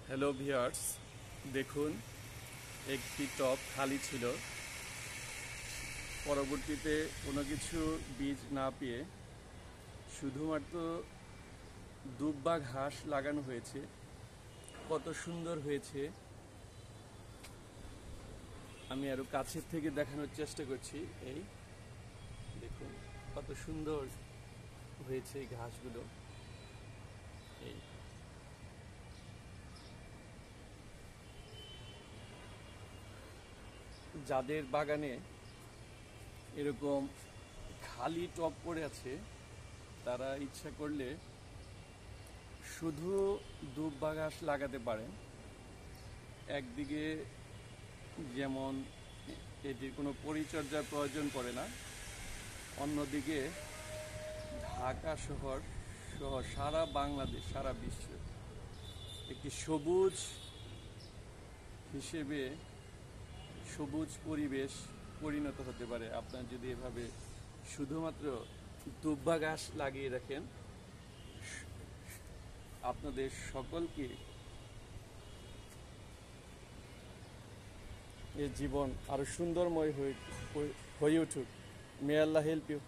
Hello viewers, দেখুন একটি টব খালি ছিল। পরবর্তীতে কোনো কিছু বীজ না পেয়ে শুধুমাত্র দুব্বা ঘাস লাগানো হয়েছে। কত সুন্দর হয়েছে, আমি আরো কাছের থেকে দেখানোর চেষ্টা করছি। এই দেখুন কত সুন্দর হয়েছে এই ঘাসগুলো। এই যাদের বাগানে এরকম খালি টব পড়ে আছে, তারা ইচ্ছা করলে শুধু দুব্বা ঘাস লাগাতে পারেন। একদিকে যেমন এটির কোনো পরিচর্যার প্রয়োজন পড়ে না, অন্যদিকে ঢাকা শহর সহ সারা বাংলাদেশ, সারা বিশ্ব একটি সবুজ হিসেবে, সবুজ পরিবেশ পরিণত হতে পারে আপনার যদি এভাবে শুধুমাত্র দুব্বা ঘাস লাগিয়ে রাখেন। আপনাদের সকলকে এই জীবন আরো সুন্দরময় হয়ে উঠুক। মে আল্লাহ হেল্প ইউ।